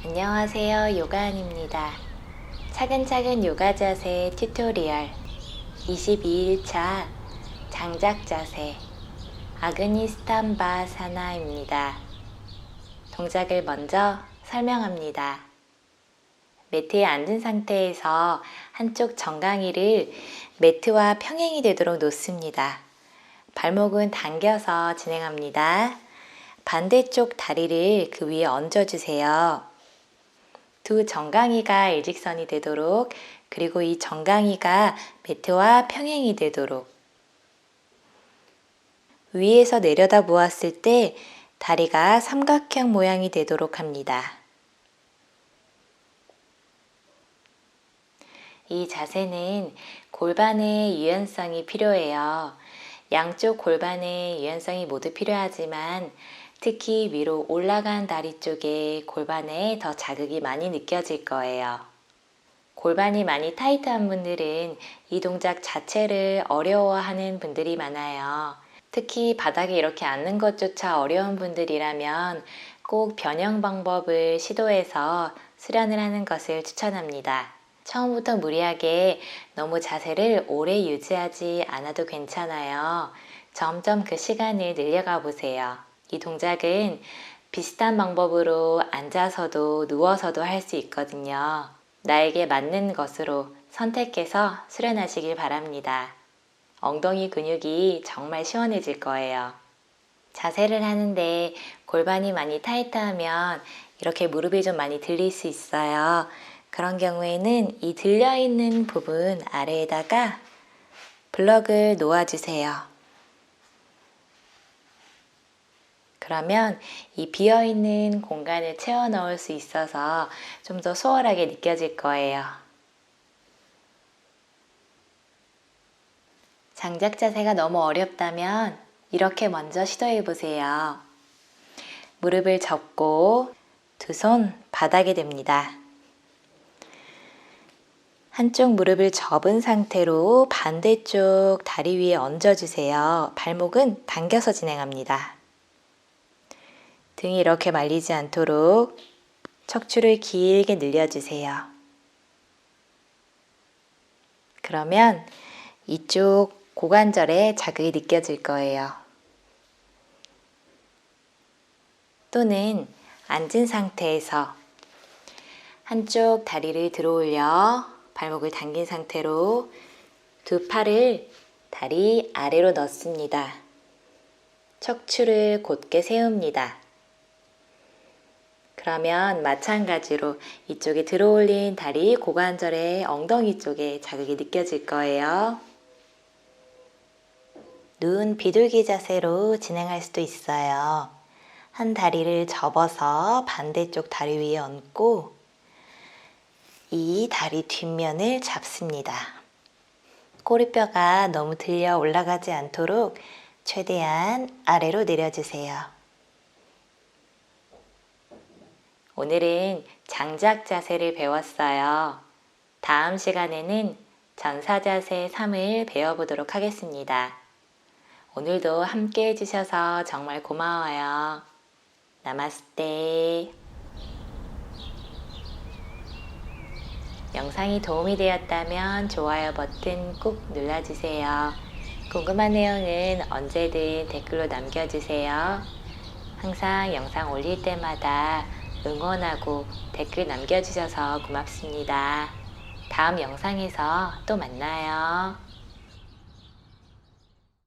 안녕하세요. 요가안입니다. 차근차근 요가 자세 튜토리얼 22일차 장작 자세 아그니스탄바사나입니다. 동작을 먼저 설명합니다. 매트에 앉은 상태에서 한쪽 정강이를 매트와 평행이 되도록 놓습니다. 발목은 당겨서 진행합니다. 반대쪽 다리를 그 위에 얹어주세요. 두 정강이가 일직선이 되도록, 그리고 이 정강이가 매트와 평행이 되도록, 위에서 내려다 보았을 때 다리가 삼각형 모양이 되도록 합니다. 이 자세는 골반의 유연성이 필요해요. 양쪽 골반의 유연성이 모두 필요하지만 특히 위로 올라간 다리 쪽에 골반에 더 자극이 많이 느껴질 거예요. 골반이 많이 타이트한 분들은 이 동작 자체를 어려워하는 분들이 많아요. 특히 바닥에 이렇게 앉는 것조차 어려운 분들이라면 꼭 변형 방법을 시도해서 수련을 하는 것을 추천합니다. 처음부터 무리하게 너무 자세를 오래 유지하지 않아도 괜찮아요. 점점 그 시간을 늘려가 보세요. 이 동작은 비슷한 방법으로 앉아서도 누워서도 할 수 있거든요. 나에게 맞는 것으로 선택해서 수련하시길 바랍니다. 엉덩이 근육이 정말 시원해질 거예요. 자세를 하는데 골반이 많이 타이트하면 이렇게 무릎이 좀 많이 들릴 수 있어요. 그런 경우에는 이 들려있는 부분 아래에다가 블럭을 놓아주세요. 그러면 이 비어있는 공간을 채워 넣을 수 있어서 좀 더 수월하게 느껴질 거예요. 장작 자세가 너무 어렵다면 이렇게 먼저 시도해 보세요. 무릎을 접고 두 손 바닥에 댑니다. 한쪽 무릎을 접은 상태로 반대쪽 다리 위에 얹어주세요. 발목은 당겨서 진행합니다. 등이 이렇게 말리지 않도록 척추를 길게 늘려주세요. 그러면 이쪽 고관절에 자극이 느껴질 거예요. 또는 앉은 상태에서 한쪽 다리를 들어 올려 발목을 당긴 상태로 두 팔을 다리 아래로 넣습니다. 척추를 곧게 세웁니다. 그러면 마찬가지로 이쪽에 들어 올린 다리 고관절의 엉덩이 쪽에 자극이 느껴질 거예요. 눈 비둘기 자세로 진행할 수도 있어요. 한 다리를 접어서 반대쪽 다리 위에 얹고 이 다리 뒷면을 잡습니다. 꼬리뼈가 너무 들려 올라가지 않도록 최대한 아래로 내려주세요. 오늘은 장작 자세를 배웠어요. 다음 시간에는 전사 자세 3을 배워보도록 하겠습니다. 오늘도 함께 해주셔서 정말 고마워요. 나마스테. 영상이 도움이 되었다면 좋아요 버튼 꾹 눌러주세요. 궁금한 내용은 언제든 댓글로 남겨주세요. 항상 영상 올릴 때마다 응원하고 댓글 남겨주셔서 고맙습니다. 다음 영상에서 또 만나요.